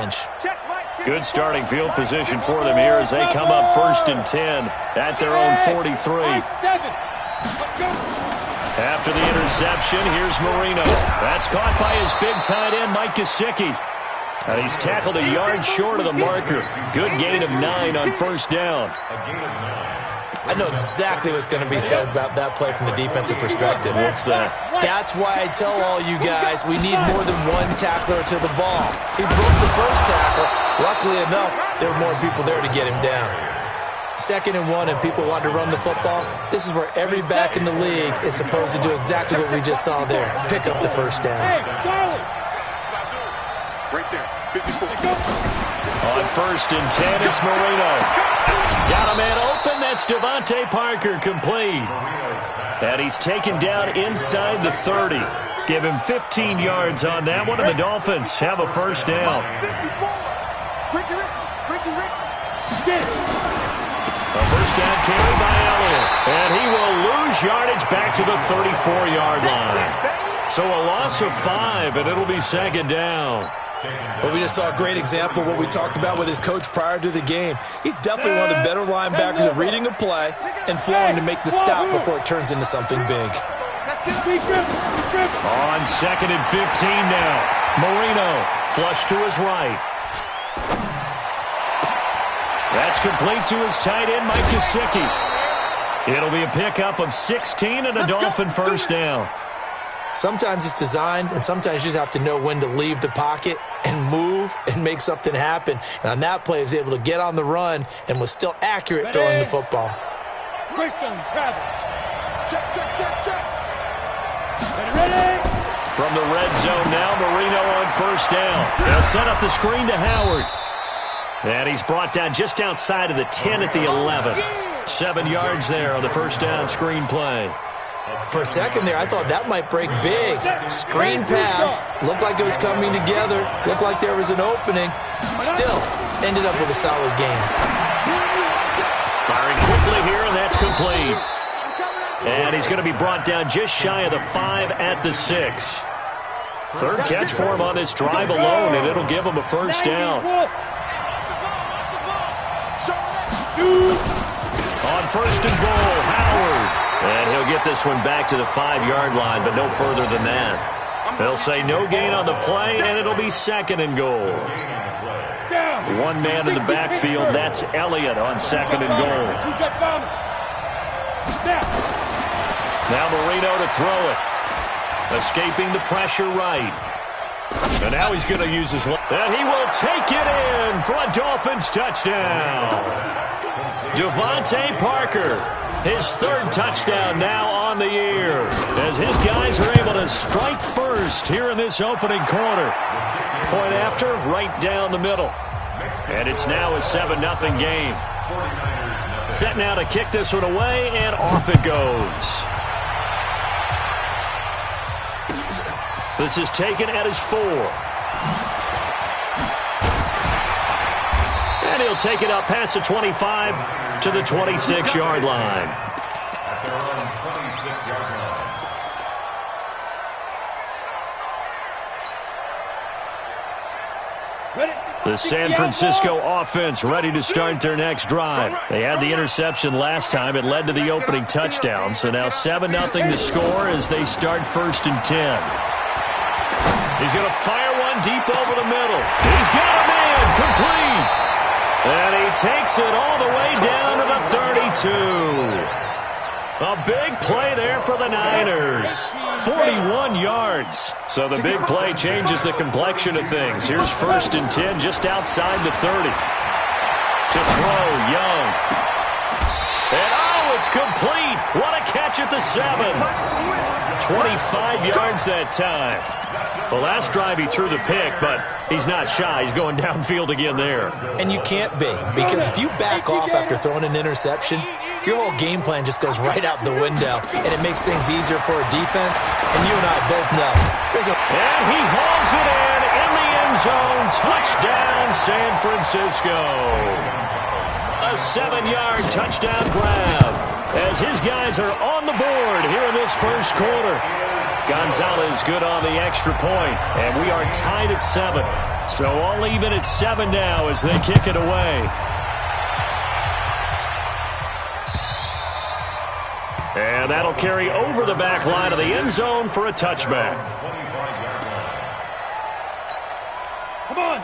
bench. Good starting field position for them here as they come up 1st and 10 at their own 43. After the interception, here's Marino. That's caught by his big tight end, Mike Gesicki. And he's tackled a yard short of the marker. Good gain of 9 on 1st down. I know exactly what's going to be said about that play from the defensive perspective. What's that? That's why I tell all you guys we need more than one tackler to the ball. He broke the first tackle. Luckily enough, there were more people there to get him down. 2nd and 1 and people want to run the football. This is where every back in the league is supposed to do exactly what we just saw there. Pick up the first down. Hey, Charlie! Right there. 54. On 1st and 10, it's Marino. Got a man open. That's Devontae Parker, complete. And he's taken down inside the 30. Give him 15 yards on that one, and the Dolphins have a 1st down. A 1st down carry by Elliott. And he will lose yardage back to the 34-yard line. So a loss of 5, and it'll be 2nd down. Well, we just saw a great example of what we talked about with his coach prior to the game. He's definitely one of the better linebackers at reading a play and flowing to make the stop before it turns into something big. On 2nd and 15 now. Marino flush to his right. That's complete to his tight end, Mike Gesicki. It'll be a pickup of 16 and a Dolphin 1st down. Sometimes it's designed, and sometimes you just have to know when to leave the pocket and move and make something happen. And on that play, he was able to get on the run and was still accurate throwing the football. Check. Ready? From the red zone now, Marino on 1st down. They'll set up the screen to Howard. And he's brought down just outside of the 10 at the 11. 7 yards there on the 1st down screen play. For a second there, I thought that might break big. Screen pass. Looked like it was coming together. Looked like there was an opening. Still, ended up with a solid game. Firing quickly here, and that's complete. And he's going to be brought down just shy of the 5 at the 6. 3rd catch for him on this drive alone, and it'll give him a 1st down. On 1st and goal, Howard. And he'll get this one back to the 5-yard line, but no further than that. They'll say no gain on the play, and it'll be 2nd and goal. One man in the backfield, that's Elliott on 2nd and goal. Now Marino to throw it. Escaping the pressure right. And now he's going to use his left. And he will take it in for a Dolphins touchdown. Devontae Parker. His 3rd touchdown now on the year as his guys are able to strike first here in this opening quarter. Point after, right down the middle. And it's now a 7-0 game. Set now to kick this one away, and off it goes. This is taken at his 4. And he'll take it up past the 25 to the 26-yard line. At their own 26-yard line. The San Francisco offense ready to start their next drive. They had the interception last time. It led to the opening touchdown. So now 7-0 the score as they start 1st and 10. He's going to fire one deep over the middle. He's got a man complete. And he takes it all the way down to the 32. A big play there for the Niners. 41 yards. So the big play changes the complexion of things. Here's 1st and 10 just outside the 30. To throw, Young. And oh, it's complete. What a catch at the 7. 25 yards that time. The last drive he threw the pick, but he's not shy. He's going downfield again there. And you can't be, because if you back off after throwing an interception, your whole game plan just goes right out the window, and it makes things easier for a defense, and you and I both know. And he hauls it in the end zone. Touchdown, San Francisco. A 7-yard touchdown grab as his guys are on the board here in this first quarter. Gonzalez good on the extra point, and we are tied at 7. So all even at 7 now as they kick it away. And that'll carry over the back line of the end zone for a touchback.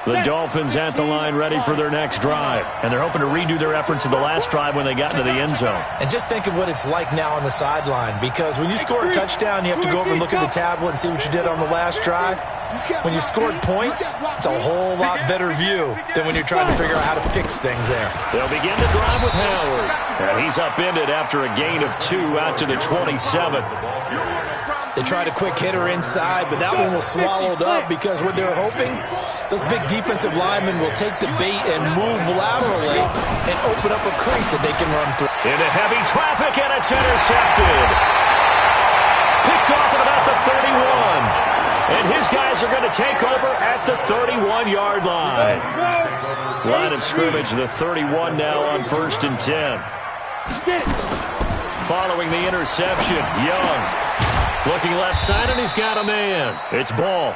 The Dolphins at the line ready for their next drive. And they're hoping to redo their efforts in the last drive when they got into the end zone. And just think of what it's like now on the sideline. Because when you score a touchdown, you have to go over and look at the tablet and see what you did on the last drive. When you scored points, it's a whole lot better view than when you're trying to figure out how to fix things there. They'll begin the drive with Howard. And he's upended after a gain of 2 out to the 27. They tried a quick hitter inside, but that one was swallowed up because what they're hoping, those big defensive linemen will take the bait and move laterally and open up a crease that they can run through. Into heavy traffic, and it's intercepted. Picked off at about the 31. And his guys are going to take over at the 31-yard line. Line of scrimmage, the 31 now on 1st and 10. Following the interception, Young. Looking left side, and he's got a man. It's Ball.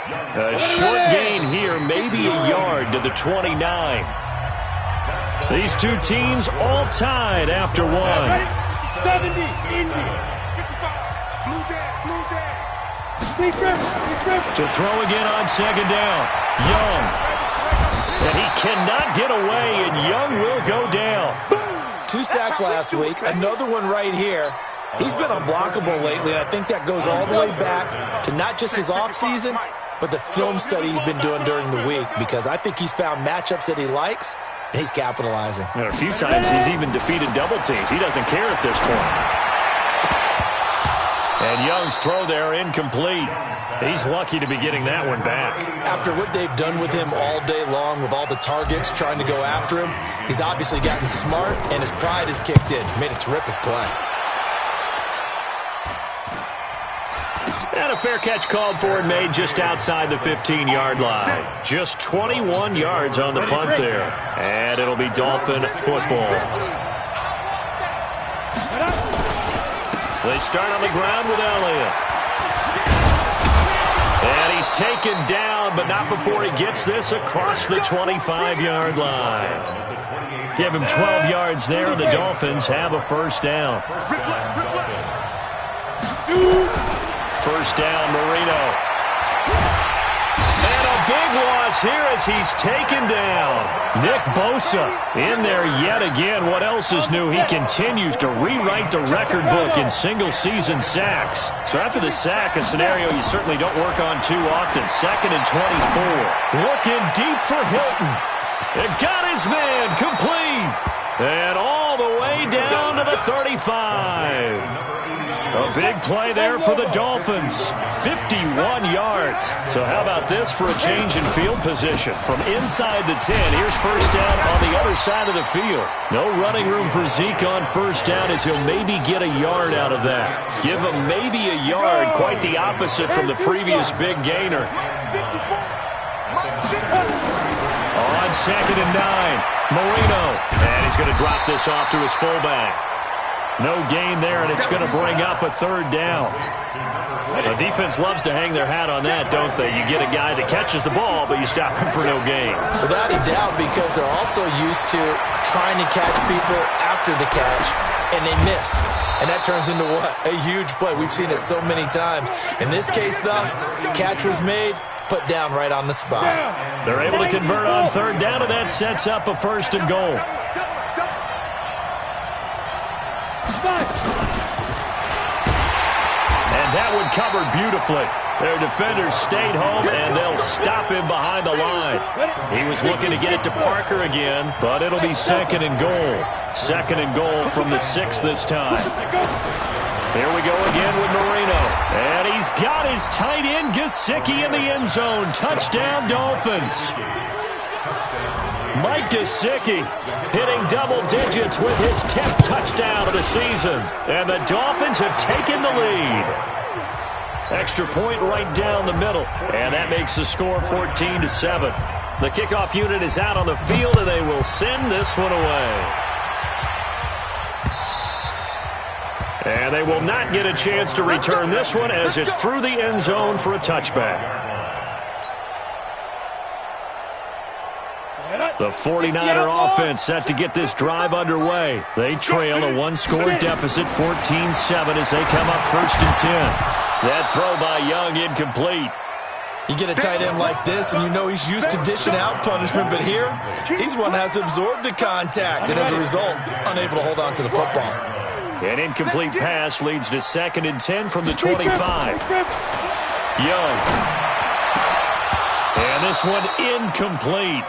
A short gain here, maybe a yard to the 29. These two teams all tied after 1. 70, Indy. To throw again on 2nd down. Young. And he cannot get away, and Young will go down. 2 sacks last week, another one right here. He's been unblockable lately, and I think that goes all the way back to not just his offseason, but the film study he's been doing during the week, because I think he's found matchups that he likes, and he's capitalizing. And a few times he's even defeated double teams. He doesn't care at this point. And Young's throw there incomplete. He's lucky to be getting that one back. After what they've done with him all day long with all the targets trying to go after him, he's obviously gotten smart, and his pride has kicked in. Made a terrific play. And a fair catch called for and made just outside the 15-yard line. Just 21 yards on the punt there. And it'll be Dolphin football. They start on the ground with Elliott. And he's taken down, but not before he gets this across the 25-yard line. Give him 12 yards there, and the Dolphins have a 1st down. 1st down, Marino. And a big loss here as he's taken down. Nick Bosa in there yet again. What else is new? He continues to rewrite the record book in single-season sacks. So after the sack, a scenario you certainly don't work on too often. 2nd and 24. Looking deep for Hilton. It got his man complete. And all the way down to the 35. A big play there for the Dolphins. 51 yards. So how about this for a change in field position? From inside the 10, here's 1st down on the other side of the field. No running room for Zeke on 1st down as he'll maybe get a yard out of that. Give him maybe a yard. Quite the opposite from the previous big gainer. On 2nd and 9, Marino. And he's going to drop this off to his fullback. No gain there, and it's going to bring up a 3rd down. The defense loves to hang their hat on that, don't they? You get a guy that catches the ball, but you stop him for no gain. Without a doubt, because they're also used to trying to catch people after the catch, and they miss. And that turns into what? A huge play. We've seen it so many times. In this case, though, catch was made, put down right on the spot. They're able to convert on 3rd down, and that sets up a 1st and goal. And that one covered beautifully. Their defenders stayed home, and they'll stop him behind the line. He was looking to get it to Parker again, but it'll be 2nd and goal. 2nd and goal from the 6 this time. Here we go again with Marino. And he's got his tight end, Gesicki, in the end zone. Touchdown, Dolphins. Mike Gesicki hitting double digits with his 10th touchdown of the season. And the Dolphins have taken the lead. Extra point right down the middle. And that makes the score 14-7. The kickoff unit is out on the field, and they will send this one away. And they will not get a chance to return this one as it's through the end zone for a touchback. The 49er offense set to get this drive underway. They trail a one-score deficit, 14-7, as they come up 1st and 10. That throw by Young incomplete. You get a tight end like this, and you know he's used to dishing out punishment, but here, he's one that has to absorb the contact, and as a result, unable to hold on to the football. An incomplete pass leads to 2nd and 10 from the 25. Young. And this one incomplete.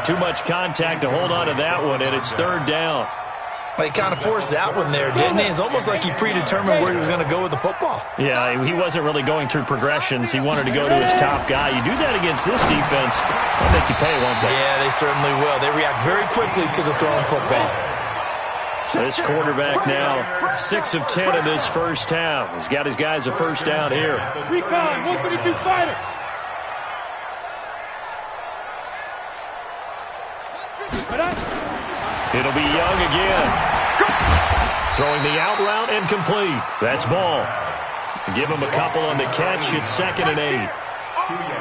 Too much contact to hold on to that one, and it's 3rd down. He kind of forced that one there, didn't he? It's almost like he predetermined where he was going to go with the football. Yeah, he wasn't really going through progressions. He wanted to go to his top guy. You do that against this defense, they'll make you pay, won't they? Yeah, they certainly will. They react very quickly to the thrown football. This quarterback now, 6 of 10 in this first half. He's got his guys a first down here. Recon, 132 fighter. It'll be Young again. Throwing the out route and complete. That's ball. Give him a couple on the catch. It's 2nd and 8.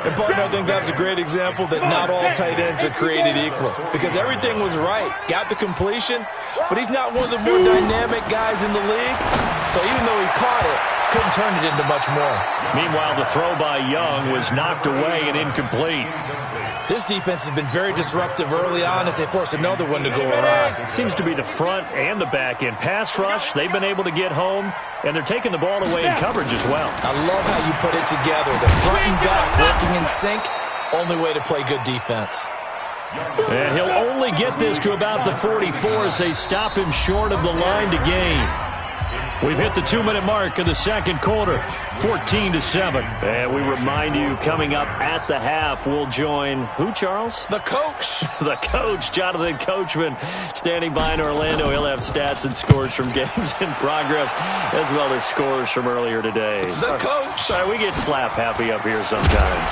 And, partner, I think that's a great example that not all tight ends are created equal, because everything was right. Got the completion, but he's not one of the more dynamic guys in the league. So even though he caught it, couldn't turn it into much more. Meanwhile, the throw by Young was knocked away and incomplete. This defense has been very disruptive early on as they force another one to go awry. It seems to be the front and the back end. Pass rush, they've been able to get home, and they're taking the ball away in coverage as well. I love how you put it together. The front and back working in sync, only way to play good defense. And he'll only get this to about the 44 as they stop him short of the line to gain. We've hit the 2-minute mark of the second quarter, 14-7. And we remind you, coming up at the half, we'll join who, Charles? The coach. The coach, Jonathan Coachman, standing by in Orlando. He'll have stats and scores from games in progress, as well as scores from earlier today. The coach. Sorry, we get slap happy up here sometimes.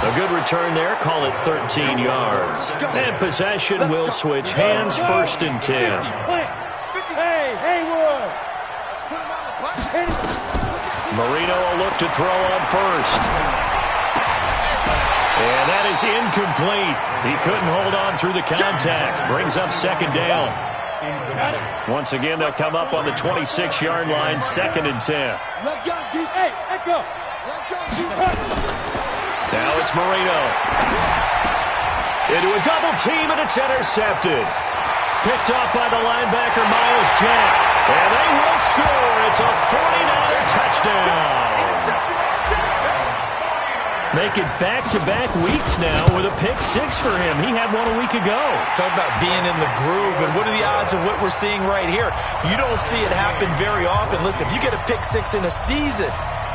A good return there. Call it 13 yards. And possession will switch hands, 1st and 10. Marino will look to throw on first. And that is incomplete. He couldn't hold on through the contact. Brings up 2nd down. Once again, they'll come up on the 26-yard line, 2nd and 10. Let's go, deep. Hey, echo. Let's go, deep. Now it's Marino. Into a double team, and it's intercepted. Picked off by the linebacker, Miles Jack. And they will score. It's a 49er touchdown. Make it back-to-back weeks now with a pick 6 for him. He had one a week ago. Talk about being in the groove, and what are the odds of what we're seeing right here? You don't see it happen very often. Listen, if you get a pick 6 in a season,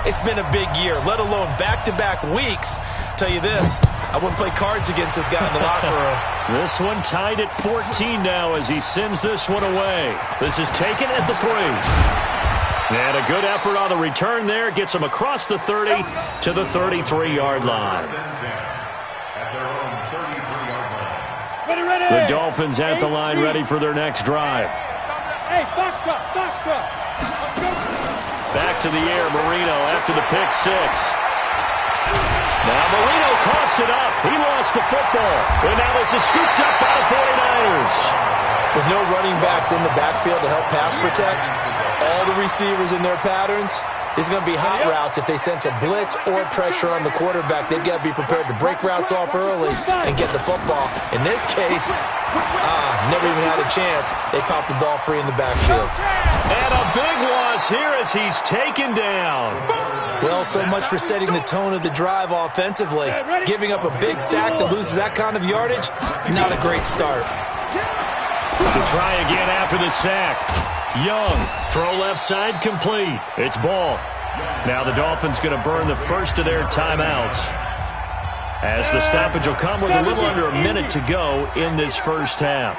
it's been a big year, let alone back-to-back weeks. Tell you this, I wouldn't play cards against this guy in the locker room. This one tied at 14 now as he sends this one away. This is taken at the 3. And a good effort on the return there. Gets him across the 30 to the 33-yard line. The Dolphins at the line, ready for their next drive. Hey, foxtrot, foxtrot. Back to the air, Marino after the pick 6. Now Marino coughs it up. He lost the football. And now this is scooped up by the 49ers. With no running backs in the backfield to help pass protect, all the receivers in their patterns, it's going to be hot routes if they sense a blitz or pressure on the quarterback. They've got to be prepared to break routes off early and get the football. In this case, never even had a chance. They popped the ball free in the backfield. And a big loss here as he's taken down. Well, so much for setting the tone of the drive offensively. Giving up a big sack that loses that kind of yardage, not a great start. To try again after the sack. Young, throw left side, complete. It's ball. Now the Dolphins going to burn the first of their timeouts, as the stoppage will come with a little under a minute to go in this first half.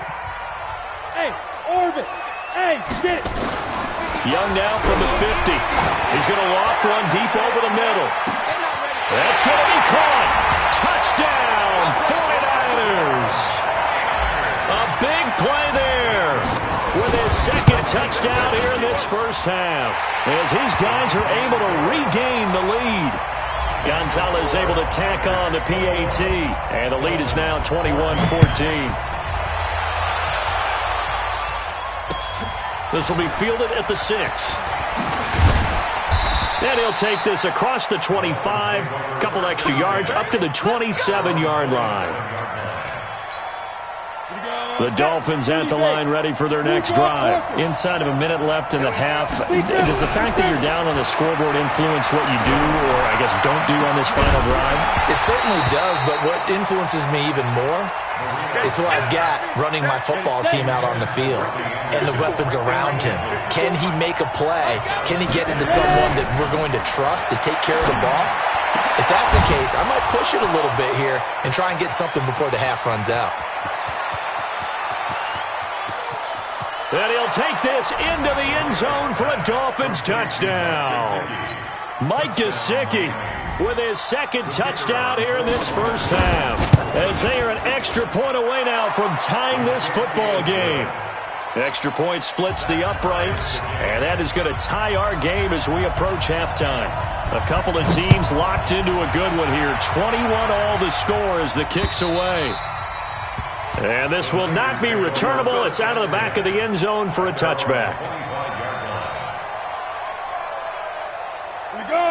Hey, orbit. Hey, get it. Young now from the 50. He's going to loft one deep over the middle. That's going to be caught. Touchdown, 49ers. A big play there with his second touchdown here in this first half, as his guys are able to regain the lead. Gonzalez able to tack on the PAT, and the lead is now 21-14. This will be fielded at the 6. And he'll take this across the 25, couple extra yards up to the 27-yard line. The Dolphins at the line ready for their next drive. Inside of a minute left in the half, does the fact that you're down on the scoreboard influence what you do or, I guess, don't do on this final drive? It certainly does, but what influences me even more is who I've got running my football team out on the field and the weapons around him. Can he make a play? Can he get into someone that we're going to trust to take care of the ball? If that's the case, I might push it a little bit here and try and get something before the half runs out. And he'll take this into the end zone for a Dolphins touchdown. Mike Gesicki with his second touchdown here in this first half, as they are an extra point away now from tying this football game. Extra point splits the uprights, and that is going to tie our game as we approach halftime. A couple of teams locked into a good one here. 21 all the score as the kick's away. And this will not be returnable. It's out of the back of the end zone for a touchback.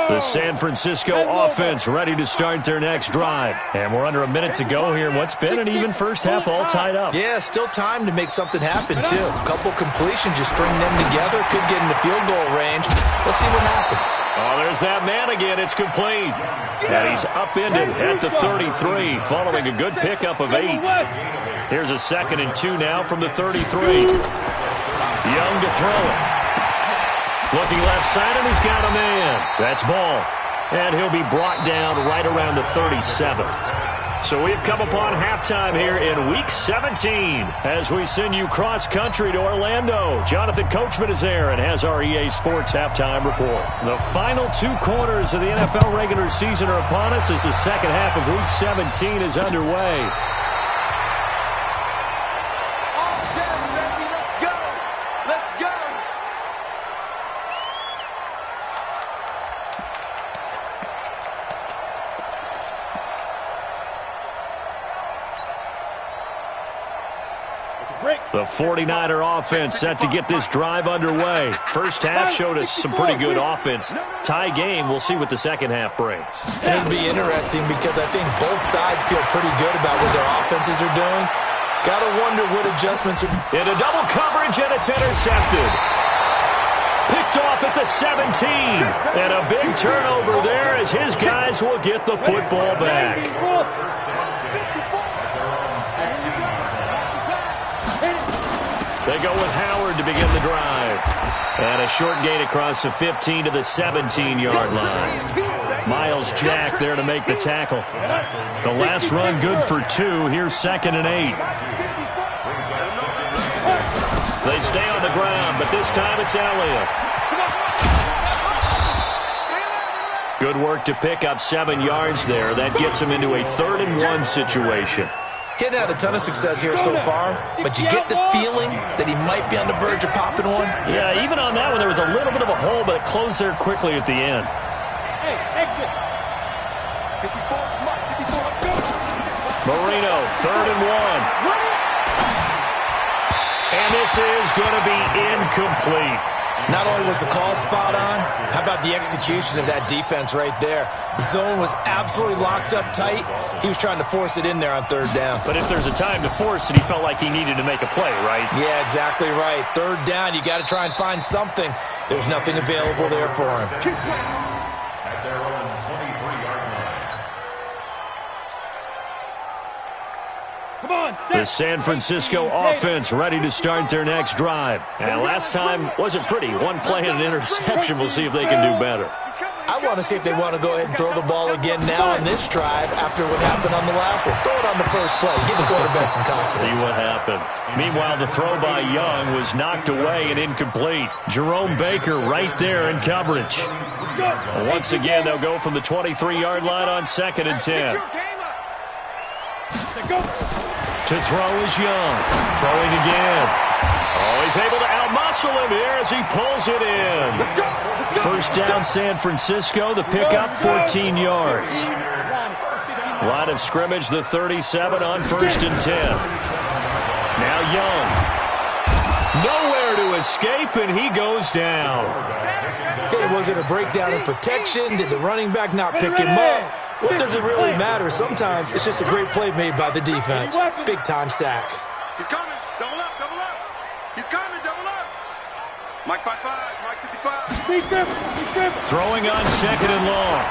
The San Francisco offense ready to start their next drive. And we're under a minute to go here in what's been an even first half, all tied up. Yeah, still time to make something happen, too. A couple completions, just string them together. Could get into field goal range. Let's see what happens. Oh, there's that man again. It's complete. And he's upended at the 33, following a good pickup of 8. Here's a 2nd and 2 now from the 33. Young to throw it. Looking left side, and he's got a man. That's Ball. And he'll be brought down right around the 37. So we've come upon halftime here in Week 17 as we send you cross-country to Orlando. Jonathan Coachman is there and has our EA Sports halftime report. The final 2 quarters of the NFL regular season are upon us as the second half of Week 17 is underway. The 49er offense set to get this drive underway. First half showed us some pretty good offense. Tie game, we'll see what the second half brings. And it'll be interesting because I think both sides feel pretty good about what their offenses are doing. Gotta wonder what adjustments are... Into double coverage, and it's intercepted. Picked off at the 17. And a big turnover there as his guys will get the football back. They go with Howard to begin the drive. And a short gain across the 15 to the 17-yard line. Miles Jack there to make the tackle. The last run good for 2. Here's 2nd and 8. They stay on the ground, but this time it's Elliott. Good work to pick up 7 yards there. That gets him into a 3rd and 1 situation. Getting had a ton of success here so far, but you get the feeling that he might be on the verge of popping one. Yeah, even on that one, there was a little bit of a hole, but it closed there quickly at the end. Hey, exit. 54, Mark, 54, go. Marino, 3rd and 1. And this is going to be incomplete. Not only was the call spot on, how about the execution of that defense right there? The zone was absolutely locked up tight. He was trying to force it in there on 3rd down. But if there's a time to force it, he felt like he needed to make a play, right? Yeah, exactly right. 3rd down, you got to try and find something. There's nothing available there for him. At their own 23-yard line. Come on, The San Francisco offense ready to start their next drive. And last time wasn't pretty. One play and an interception. We'll see if they can do better. I want to see if they want to go ahead and throw the ball again now in this drive after what happened on the last one. Throw it on the first play. Give the quarterback some confidence. See what happens. Meanwhile, the throw by Young was knocked away and incomplete. Jerome Baker right there in coverage. Once again, they'll go from the 23-yard line on 2nd and 10. To throw is Young. Throwing again. Oh, he's able to outmuscle him here as he pulls it in. First down, San Francisco. The pickup, 14 yards. Line of scrimmage, the 37 on 1st and 10. Now Young. Nowhere to escape, and he goes down. Okay, was it a breakdown in protection? Did the running back not pick him up? What does it really matter? Sometimes it's just a great play made by the defense. Big-time sack. He's coming. Double up, double up. He's coming, double up. Mike 5-5, Mike 55. Throwing on 2nd and long.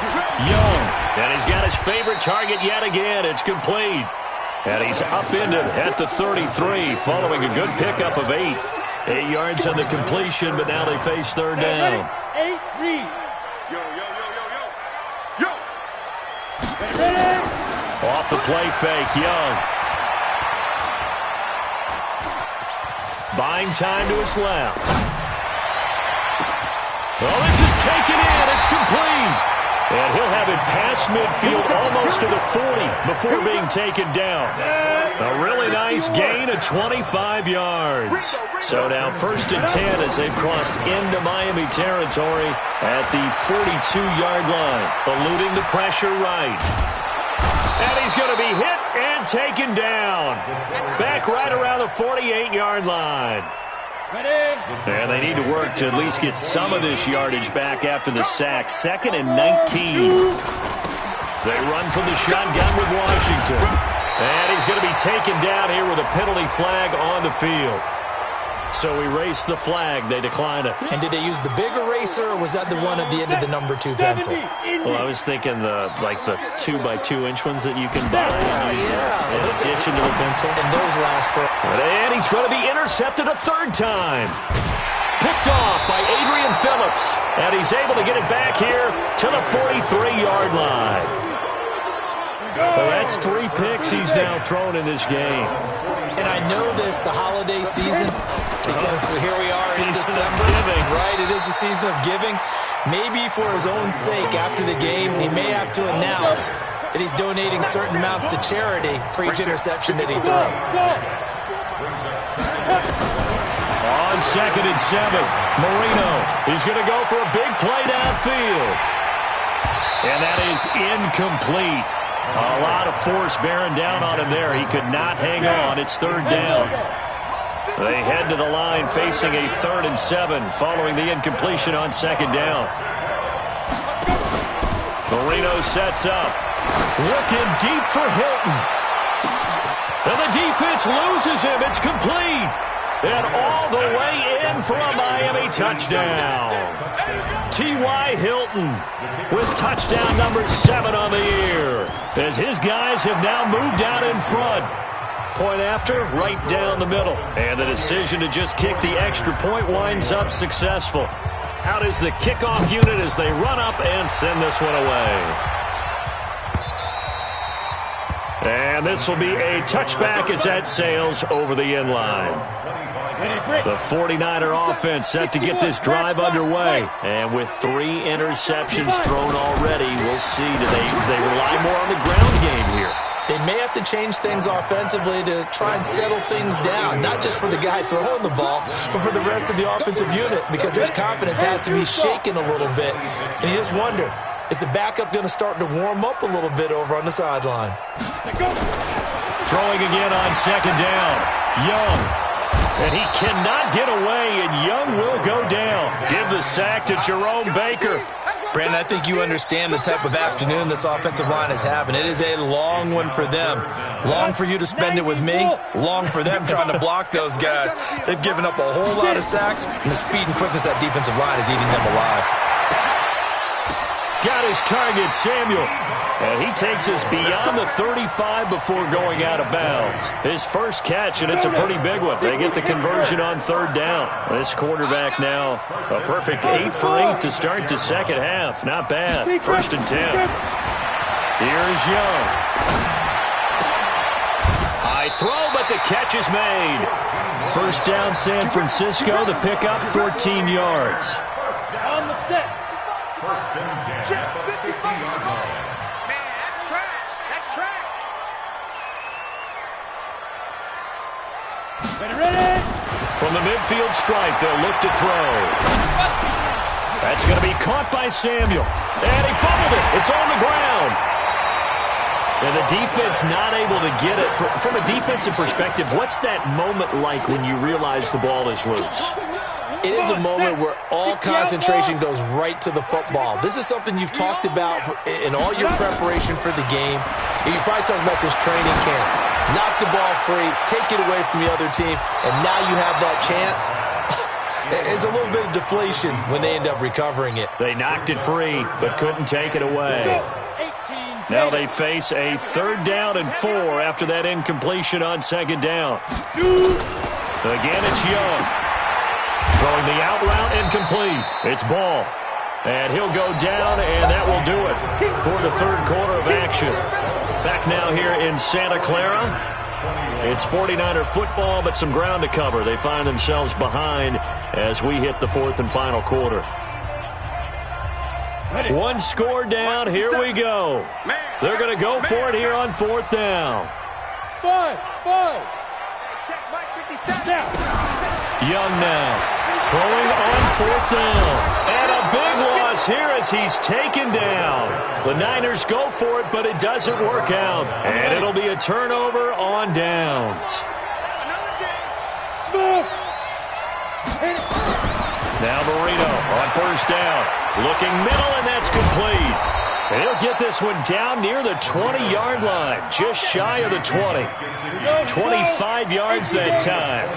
Young. And he's got his favorite target yet again. It's complete. And he's upended at the 33 following a good pickup of 8. 8 yards on the completion, but now they face 3rd down. 8, read. Yo, yo, yo, yo, yo. Yo. Ready? Off the play fake, Young. Buying time to his left. Oh, this is taken in. It's complete. And he'll have it past midfield almost to the 40 before being taken down. A really nice gain of 25 yards. So now 1st and 10 as they've crossed into Miami territory at the 42-yard line. Eluding the pressure right. And he's going to be hit and taken down. Back right around the 48-yard line. And they need to work to at least get some of this yardage back after the sack. 2nd and 19. They run from the shotgun with Washington. And he's going to be taken down here with a penalty flag on the field. So we race the flag. They decline it. And did they use the big eraser, or was that the one at the end of the number 2 pencil? Well, I was thinking the 2x2-inch ones that you can buy in addition to the pencil. And those last for... And he's going to be intercepted a 3rd time. Picked off by Adrian Phillips. And he's able to get it back here to the 43-yard line. Well, that's 3 picks he's now thrown in this game. And I know this, the holiday season, because here we are in December, right? It is the season of giving. Maybe for his own sake, after the game, he may have to announce that he's donating certain amounts to charity for each interception that he threw. On 2nd and 7, Marino. He's going to go for a big play downfield. And that is incomplete. A lot of force bearing down on him there. He could not hang on. It's 3rd down. They head to the line facing a 3rd and 7 following the incompletion on 2nd down. Marino sets up. Looking deep for Hilton. And the defense loses him. It's complete. And all the way in for a Miami touchdown. T.Y. Hilton with touchdown number 7 on the year. As his guys have now moved out in front. Point after, right down the middle. And the decision to just kick the extra point winds up successful. Out is the kickoff unit as they run up and send this one away. And this will be a touchback as that sails over the end line. The 49er offense set to get this drive underway. And with 3 interceptions thrown already, we'll see. Do they rely more on the ground game here? They may have to change things offensively to try and settle things down, not just for the guy throwing the ball, but for the rest of the offensive unit, because his confidence has to be shaken a little bit. And you just wonder, is the backup going to start to warm up a little bit over on the sideline? Throwing again on 2nd down. Young. And he cannot get away, and Young will go down. Give the sack to Jerome Baker. Brandon, I think you understand the type of afternoon this offensive line is having. It is a long one for them. Long for you to spend it with me. Long for them trying to block those guys. They've given up a whole lot of sacks, and the speed and quickness of that defensive line is eating them alive. Got his target, Samuel. And he takes us beyond the 35 before going out of bounds. His first catch, and it's a pretty big one. They get the conversion on 3rd down. This quarterback now, a perfect 8 for 8 to start the second half. Not bad. 1st and 10. Here's Young. High throw, but the catch is made. 1st down, San Francisco. The pickup, 14 yards. On the set. 1st and 10 at the 50-yard line. Ready? From the midfield stripe, they'll look to throw. That's going to be caught by Samuel. And he fumbled it. It's on the ground. And the defense not able to get it. From a defensive perspective, what's that moment like when you realize the ball is loose? It is a moment where all concentration goes right to the football. This is something you've talked about in all your preparation for the game. And you probably talked about since training camp. Knock the ball free, take it away from the other team, and now you have that chance. It's a little bit of deflation when they end up recovering it. They knocked it free, but couldn't take it away. Now they face a 3rd down and 4 after that incompletion on 2nd down. Again, it's Young. Throwing the out route incomplete. It's Ball. And he'll go down, and that will do it for the 3rd quarter of action. Back now here in Santa Clara. It's 49er football, but some ground to cover. They find themselves behind as we hit the 4th and final quarter. One score down. Here we go. They're going to go for it here on 4th down. 5. Check Mike 57. Young now. Throwing on 4th down. And a big loss here as he's taken down. The Niners go for it, but it doesn't work out. And it'll be a turnover on downs. Now Marino on 1st down. Looking middle, and that's complete. And he'll get this one down near the 20-yard line. Just shy of the 20. 25 yards that time.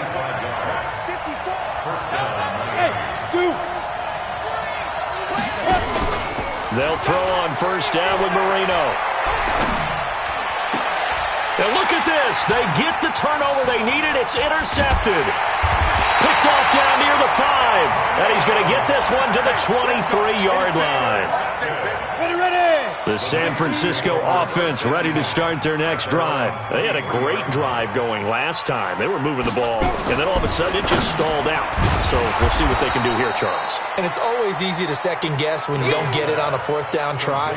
They'll throw on 1st down with Marino. And look at this. They get the turnover they needed. It's intercepted. Picked off down near the 5. And he's going to get this one to the 23-yard line. The San Francisco offense ready to start their next drive. They had a great drive going last time. They were moving the ball, and then all of a sudden it just stalled out. So we'll see what they can do here, Charles. And it's always easy to second guess when you don't get it on a 4th down try.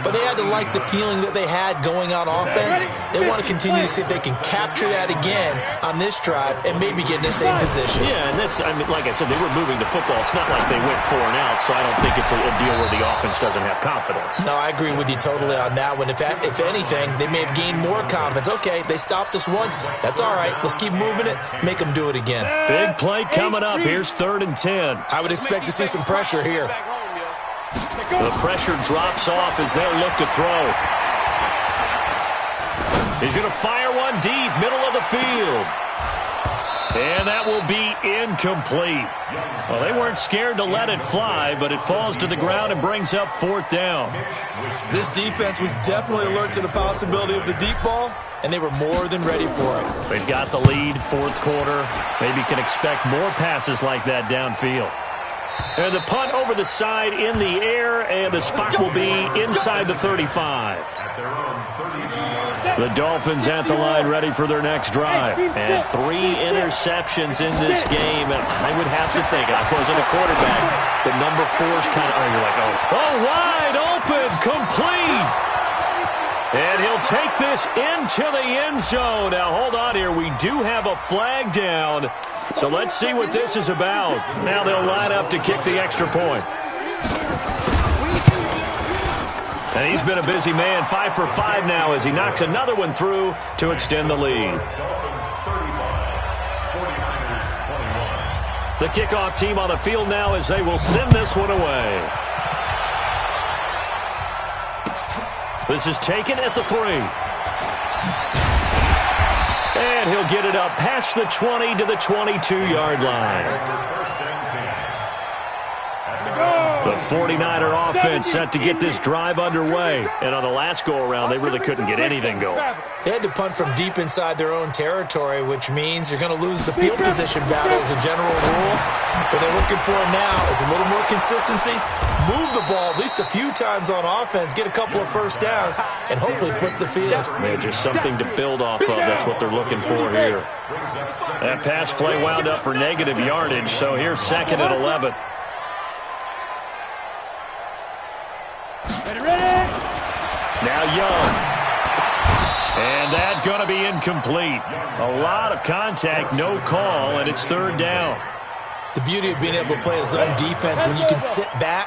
But they had to like the feeling that they had going on offense. They want to continue to see if they can capture that again on this drive and maybe get in the same position. Yeah, and that's, I mean, like I said, they were moving the football. It's not like they went 4 and out, so I don't think it's a deal where the offense doesn't have confidence. No, I agree with you totally on that one. If anything, they may have gained more confidence. Okay, they stopped us once. That's all right. Let's keep moving it. Make them do it again. Big play coming up. Here's 3rd and 10. I would expect to see some pressure here. The pressure drops off as they'll look to throw. He's going to fire one deep, middle of the field. And that will be incomplete. Well, they weren't scared to let it fly, but it falls to the ground and brings up 4th down. This defense was definitely alert to the possibility of the deep ball, and they were more than ready for it. They've got the lead, 4th quarter. Maybe can expect more passes like that downfield. And the punt over the side in the air, and the spot will be inside the 35. The Dolphins at the line ready for their next drive. And 3 interceptions in this game. And I would have to think, if I wasn't a quarterback, the number 4's kind of, you're like, oh, wide open, complete. And he'll take this into the end zone. Now, hold on here. We do have a flag down. So let's see what this is about. Now they'll line up to kick the extra point. And he's been a busy man, 5 for 5 now as he knocks another one through to extend the lead. The kickoff team on the field now as they will send this one away. This is taken at the 3. And he'll get it up past the 20 to the 22-yard line. The 49er offense set to get this drive underway. And on the last go-around, they really couldn't get anything going. They had to punt from deep inside their own territory, which means you're going to lose the field position battle as a general rule. What they're looking for now is a little more consistency, move the ball at least a few times on offense, get a couple of 1st downs, and hopefully flip the field. Man, just something to build off of. That's what they're looking for here. That pass play wound up for negative yardage, so here's 2nd and 11. Now Young. And that's going to be incomplete. A lot of contact, no call, and it's third down. The beauty of being able to play a zone defense when you can sit back